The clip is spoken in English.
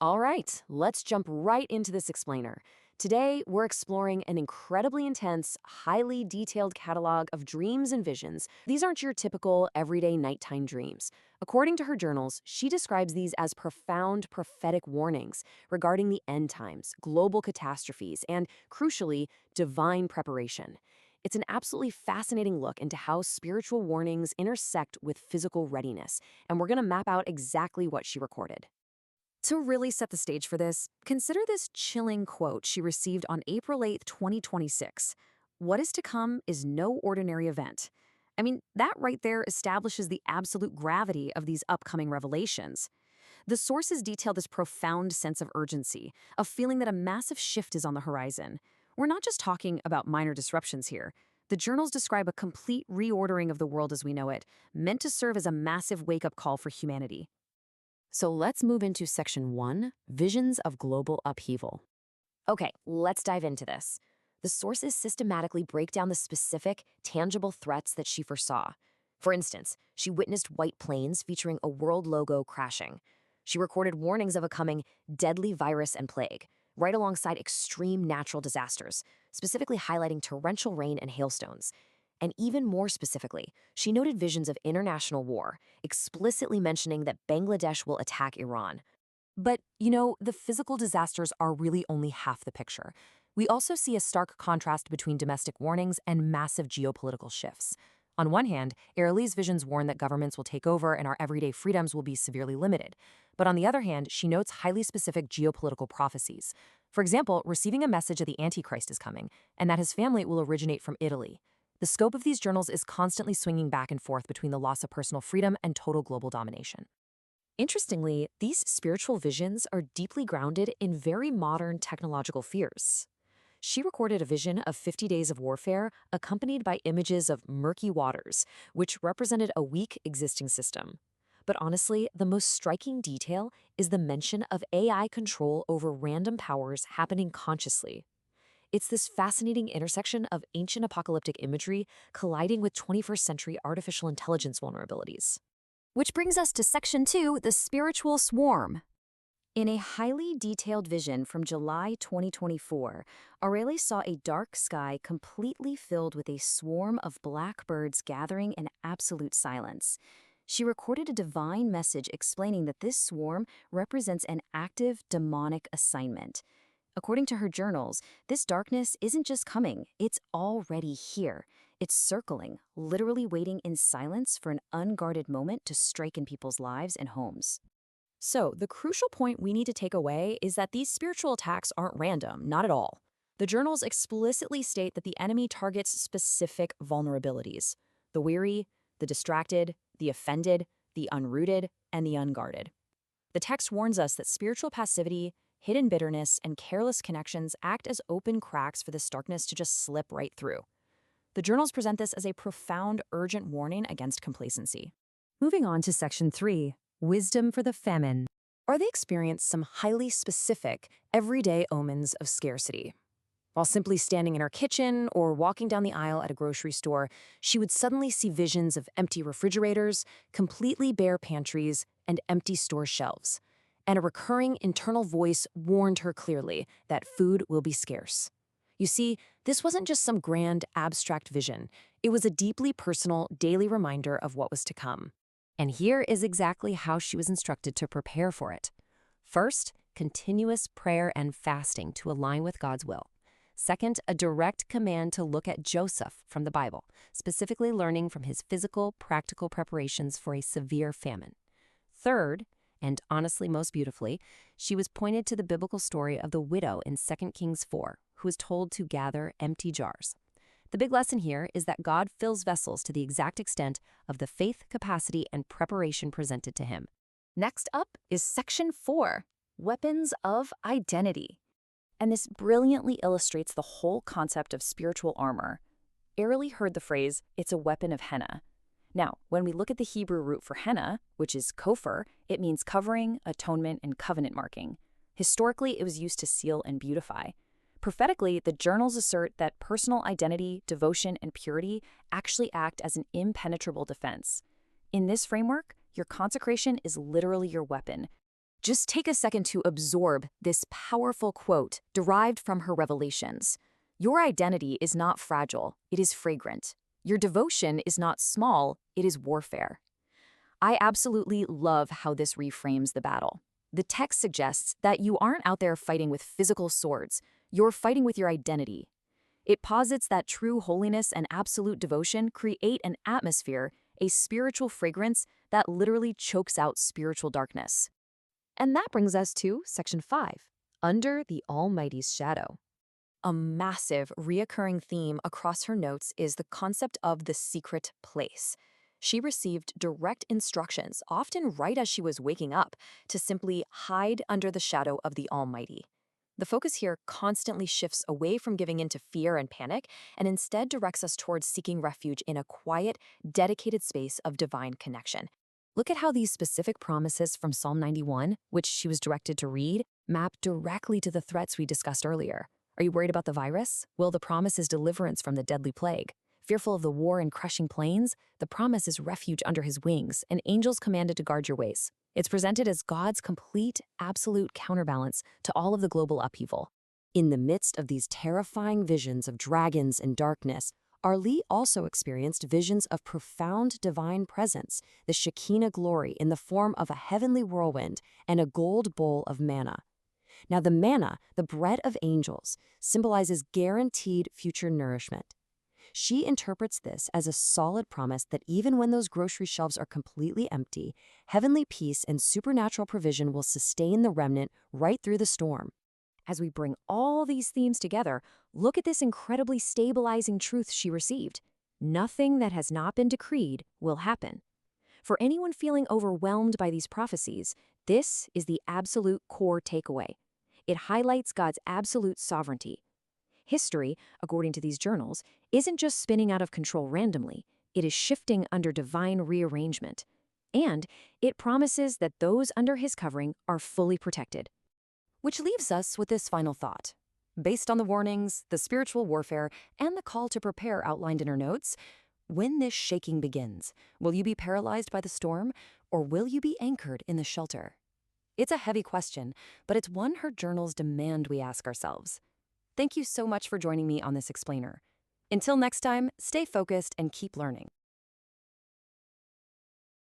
All right, let's jump right into this explainer. Today, we're exploring an incredibly intense, highly detailed catalog of dreams and visions. These aren't your typical everyday nighttime dreams. According to her journals, she describes these as profound prophetic warnings regarding the end times, global catastrophes, and, crucially, divine preparation. It's an absolutely fascinating look into how spiritual warnings intersect with physical readiness, and we're going to map out exactly what she recorded. To really set the stage for this, consider this chilling quote she received on April 8th, 2026. What is to come is no ordinary event. I mean, that right there establishes the absolute gravity of these upcoming revelations. The sources detail this profound sense of urgency, a feeling that a massive shift is on the horizon. We're not just talking about minor disruptions here. The journals describe a complete reordering of the world as we know it, meant to serve as a massive wake-up call for humanity. So let's move into section 1, Visions of Global Upheaval. Okay, let's dive into this. The sources systematically break down the specific, tangible threats that she foresaw. For instance, she witnessed white planes featuring a world logo crashing. She recorded warnings of a coming deadly virus and plague, right alongside extreme natural disasters, specifically highlighting torrential rain and hailstones. And even more specifically, she noted visions of international war, explicitly mentioning that Bangladesh will attack Iran. But, the physical disasters are really only half the picture. We also see a stark contrast between domestic warnings and massive geopolitical shifts. On one hand, Airlie's visions warn that governments will take over and our everyday freedoms will be severely limited. But on the other hand, she notes highly specific geopolitical prophecies. For example, receiving a message that the Antichrist is coming, and that his family will originate from Italy. The scope of these journals is constantly swinging back and forth between the loss of personal freedom and total global domination. Interestingly, these spiritual visions are deeply grounded in very modern technological fears. She recorded a vision of 50 days of warfare accompanied by images of murky waters, which represented a weak existing system. But honestly, the most striking detail is the mention of AI control over random powers happening consciously. It's this fascinating intersection of ancient apocalyptic imagery colliding with 21st century artificial intelligence vulnerabilities. Which brings us to Section 2, the spiritual swarm. In a highly detailed vision from July 2024, Aurelie saw a dark sky completely filled with a swarm of blackbirds gathering in absolute silence. She recorded a divine message explaining that this swarm represents an active demonic assignment. According to her journals, this darkness isn't just coming, it's already here. It's circling, literally waiting in silence for an unguarded moment to strike in people's lives and homes. So, the crucial point we need to take away is that these spiritual attacks aren't random, not at all. The journals explicitly state that the enemy targets specific vulnerabilities: the weary, the distracted, the offended, the unrooted, and the unguarded. The text warns us that spiritual passivity, hidden bitterness, and careless connections act as open cracks for this darkness to just slip right through. The journals present this as a profound, urgent warning against complacency. Moving on to Section 3, Wisdom for the Famine. Or they experience some highly specific, everyday omens of scarcity. While simply standing in her kitchen or walking down the aisle at a grocery store, she would suddenly see visions of empty refrigerators, completely bare pantries, and empty store shelves. And a recurring internal voice warned her clearly that food will be scarce. You see, this wasn't just some grand, abstract vision. It was a deeply personal, daily reminder of what was to come. And here is exactly how she was instructed to prepare for it. First, continuous prayer and fasting to align with God's will. Second, a direct command to look at Joseph from the Bible, specifically learning from his physical, practical preparations for a severe famine. Third, and honestly most beautifully, she was pointed to the biblical story of the widow in 2 Kings 4, who was told to gather empty jars. The big lesson here is that God fills vessels to the exact extent of the faith, capacity, and preparation presented to him. Next up is Section 4, Weapons of Identity. And this brilliantly illustrates the whole concept of spiritual armor. Aurelie heard the phrase, "it's a weapon of henna." Now, when we look at the Hebrew root for henna, which is kofar, it means covering, atonement, and covenant marking. Historically, it was used to seal and beautify. Prophetically, the journals assert that personal identity, devotion, and purity actually act as an impenetrable defense. In this framework, your consecration is literally your weapon. Just take a second to absorb this powerful quote derived from her revelations. Your identity is not fragile, it is fragrant. Your devotion is not small, it is warfare. I absolutely love how this reframes the battle. The text suggests that you aren't out there fighting with physical swords, you're fighting with your identity. It posits that true holiness and absolute devotion create an atmosphere, a spiritual fragrance that literally chokes out spiritual darkness. And that brings us to section 5, Under the Almighty's Shadow. A massive, reoccurring theme across her notes is the concept of the secret place. She received direct instructions, often right as she was waking up, to simply hide under the shadow of the Almighty. The focus here constantly shifts away from giving in to fear and panic and instead directs us towards seeking refuge in a quiet, dedicated space of divine connection. Look at how these specific promises from Psalm 91, which she was directed to read, map directly to the threats we discussed earlier. Are you worried about the virus? Well, the promise is deliverance from the deadly plague. Fearful of the war and crushing plains? The promise is refuge under his wings, and angels commanded to guard your ways. It's presented as God's complete, absolute counterbalance to all of the global upheaval. In the midst of these terrifying visions of dragons and darkness, Arlie also experienced visions of profound divine presence, the Shekinah glory in the form of a heavenly whirlwind and a gold bowl of manna. Now, the manna, the bread of angels, symbolizes guaranteed future nourishment. She interprets this as a solid promise that even when those grocery shelves are completely empty, heavenly peace and supernatural provision will sustain the remnant right through the storm. As we bring all these themes together, look at this incredibly stabilizing truth she received. Nothing that has not been decreed will happen. For anyone feeling overwhelmed by these prophecies, this is the absolute core takeaway. It highlights God's absolute sovereignty. History, according to these journals, isn't just spinning out of control randomly, it is shifting under divine rearrangement. And it promises that those under his covering are fully protected. Which leaves us with this final thought. Based on the warnings, the spiritual warfare, and the call to prepare outlined in her notes, when this shaking begins, will you be paralyzed by the storm, or will you be anchored in the shelter? It's a heavy question, but it's one her journals demand we ask ourselves. Thank you so much for joining me on this explainer. Until next time, stay focused and keep learning.